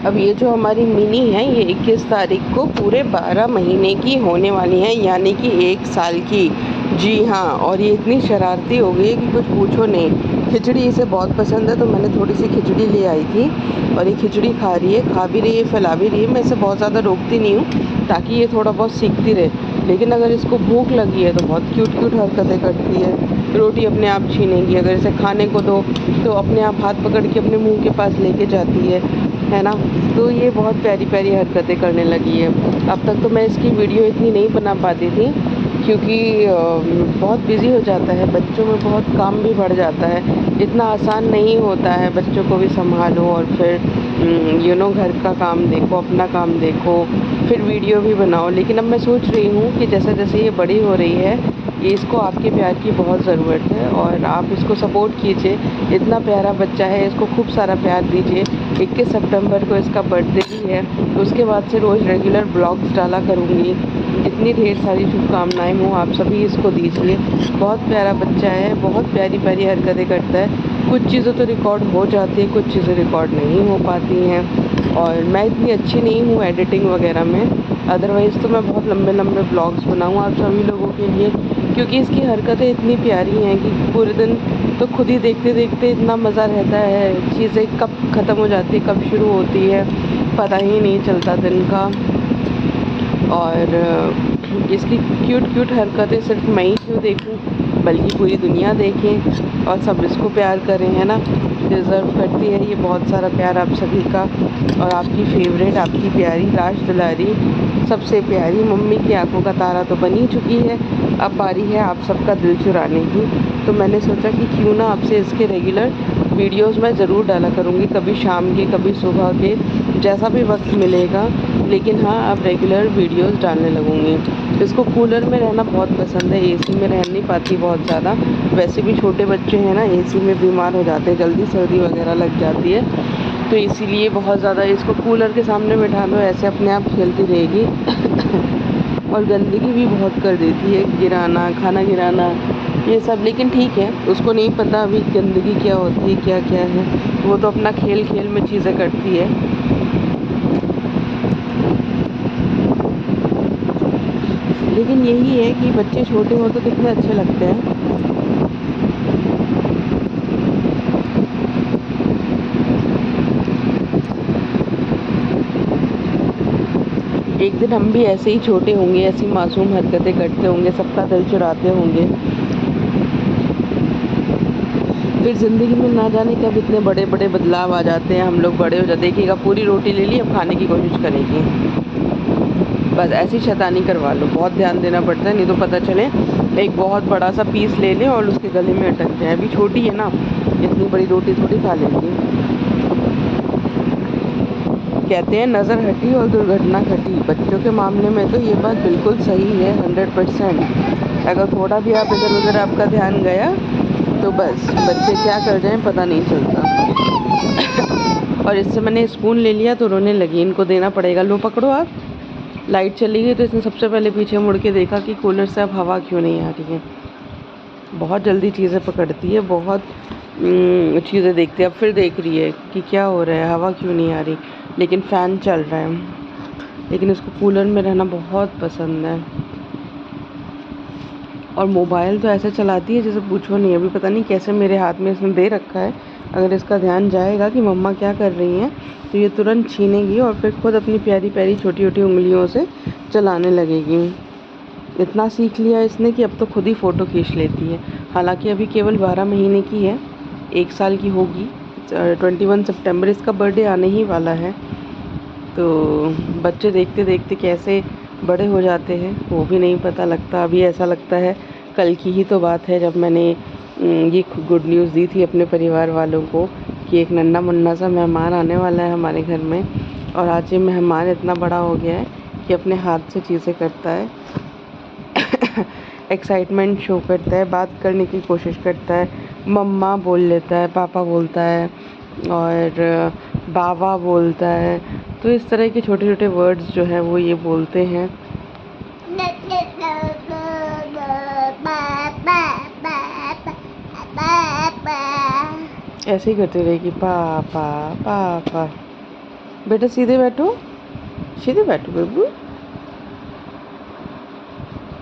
अब ये जो हमारी मिनी है ये 21 तारीख को पूरे 12 महीने की होने वाली है, यानी कि 1 साल की। जी हाँ, और ये इतनी शरारती हो गई है कि कुछ पूछो नहीं। खिचड़ी इसे बहुत पसंद है, तो मैंने थोड़ी सी खिचड़ी ले आई थी और ये खिचड़ी खा रही है, खा भी रही है, फैला भी रही है। मैं इसे बहुत ज़्यादा रोकती नहीं हूँ ताकि ये थोड़ा बहुत सीखती रहे, लेकिन अगर इसको भूख लगी है तो बहुत क्यूट क्यूट हरकतें करती है। रोटी अपने आप छीनेगी, अगर इसे खाने को दो तो अपने आप हाथ पकड़ के अपने मुंह के पास लेके जाती है ना। तो ये बहुत प्यारी प्यारी हरकतें करने लगी है। अब तक तो मैं इसकी वीडियो इतनी नहीं बना पाती थी क्योंकि बहुत बिज़ी हो जाता है, बच्चों में बहुत काम भी बढ़ जाता है। इतना आसान नहीं होता है, बच्चों को भी संभालो और फिर घर का काम देखो, अपना काम देखो, फिर वीडियो भी बनाओ। लेकिन अब मैं सोच रही हूँ कि जैसे जैसे ये बड़ी हो रही है, ये इसको आपके प्यार की बहुत ज़रूरत है और आप इसको सपोर्ट कीजिए। इतना प्यारा बच्चा है, इसको खूब सारा प्यार दीजिए। 21 सितंबर को इसका बर्थडे भी है, तो उसके बाद से रोज़ रेगुलर ब्लॉग्स डाला करूँगी। इतनी ढेर सारी शुभकामनाएं हो आप सभी इसको दीजिए। बहुत प्यारा बच्चा है, बहुत प्यारी प्यारी हरकतें करता है। कुछ चीज़ें तो रिकॉर्ड हो जाती है, कुछ चीज़ें रिकॉर्ड नहीं हो पाती हैं और मैं इतनी अच्छी नहीं हूँ एडिटिंग वगैरह में। अदरवाइज़ तो मैं बहुत लंबे लंबे ब्लॉग्स बनाऊँ आप सभी लोगों के लिए, क्योंकि इसकी हरकतें इतनी प्यारी हैं कि पूरे दिन तो खुद ही देखते देखते इतना मज़ा रहता है। चीज़ें कब ख़त्म हो जाती है, कब शुरू होती है, पता ही नहीं चलता दिन का। और इसकी क्यूट क्यूट हरकतें सिर्फ मैं ही क्यों देखूं, बल्कि पूरी दुनिया देखें और सब इसको प्यार करें, है ना। डिज़र्व करती है ये बहुत सारा प्यार आप सभी का। और आपकी फेवरेट, आपकी प्यारी राज दुलारी, सबसे प्यारी मम्मी की आंखों का तारा तो बनी चुकी है, अब बारी है आप सबका दिल चुराने की। तो मैंने सोचा कि क्यों ना आपसे इसके रेगुलर वीडियोस मैं ज़रूर डाला करूँगी, कभी शाम के, कभी सुबह के, जैसा भी वक्त मिलेगा। लेकिन हाँ, अब रेगुलर वीडियोस डालने लगूँगी। इसको कूलर में रहना बहुत पसंद है, एसी में रह नहीं पाती बहुत ज़्यादा। वैसे भी छोटे बच्चे हैं ना, एसी में बीमार हो जाते हैं, जल्दी सर्दी वगैरह लग जाती है, तो इसीलिए बहुत ज़्यादा इसको कूलर के सामने बैठा दो, ऐसे अपने आप खेलती रहेगी। और गंदगी भी बहुत कर देती है, गिराना, खाना गिराना, ये सब। लेकिन ठीक है, उसको नहीं पता अभी गंदगी क्या होती है, क्या क्या है। वो तो अपना खेल खेल में चीज़ें करती है। लेकिन यही है कि बच्चे छोटे हो तो कितने अच्छे लगते हैं। एक दिन हम भी ऐसे ही छोटे होंगे, ऐसी मासूम हरकतें करते होंगे, सबका दिल चुराते होंगे। फिर ज़िंदगी में ना जाने कब इतने बड़े बड़े बदलाव आ जाते हैं, हम लोग बड़े हो जाते। देखिएगा, पूरी रोटी ले ली, अब खाने की कोशिश करेगी। बस ऐसी शैतानी करवा लो, बहुत ध्यान देना पड़ता है, नहीं तो पता चले एक बहुत बड़ा सा पीस ले लें और उसके गले में अटक जाए। अभी छोटी है ना, इतनी बड़ी रोटी थोड़ी खा लेगी। कहते हैं नज़र हटी और दुर्घटना घटी। बच्चों के मामले में तो ये बात बिल्कुल सही है, 100%। अगर थोड़ा भी आप इधर उधर आपका ध्यान गया तो बस बच्चे क्या कर जाएं पता नहीं चलता। और इससे मैंने स्पून ले लिया तो रोने लगी, इनको देना पड़ेगा। लो पकड़ो आप। लाइट चली गई तो इसने सबसे पहले पीछे मुड़ के देखा कि कूलर से अब हवा क्यों नहीं आ रही है। बहुत जल्दी चीज़ें पकड़ती है, बहुत चीज़ें देखती है। अब फिर देख रही है कि क्या हो रहा है, हवा क्यों नहीं आ रही, लेकिन फ़ैन चल रहा है। लेकिन इसको कूलर में रहना बहुत पसंद है। और मोबाइल तो ऐसे चलाती है जैसे पूछो नहीं। अभी पता नहीं कैसे मेरे हाथ में इसने दे रखा है, अगर इसका ध्यान जाएगा कि मम्मा क्या कर रही हैं तो ये तुरंत छीनेगी और फिर खुद अपनी प्यारी प्यारी छोटी छोटी उंगलियों से चलाने लगेगी। इतना सीख लिया इसने कि अब तो खुद ही फ़ोटो खींच लेती है। हालांकि अभी केवल 12 महीने की है, 1 साल की होगी। 21 सितंबर इसका बर्थडे आने ही वाला है। तो बच्चे देखते देखते कैसे बड़े हो जाते हैं वो भी नहीं पता लगता। अभी ऐसा लगता है कल की ही तो बात है जब मैंने ये गुड न्यूज़ दी थी अपने परिवार वालों को कि एक नन्हा मुन्ना सा मेहमान आने वाला है हमारे घर में। और आज ये मेहमान इतना बड़ा हो गया है कि अपने हाथ से चीज़ें करता है, एक्साइटमेंट शो करता है, बात करने की कोशिश करता है, मम्मा बोल लेता है, पापा बोलता है और बाबा बोलता है। तो इस तरह के छोटे छोटे वर्ड्स जो हैं वो ये बोलते हैं। ऐसे ही करती रहेगी, पापा पापा। बेटा सीधे बैठो, सीधे बैठो बेबू।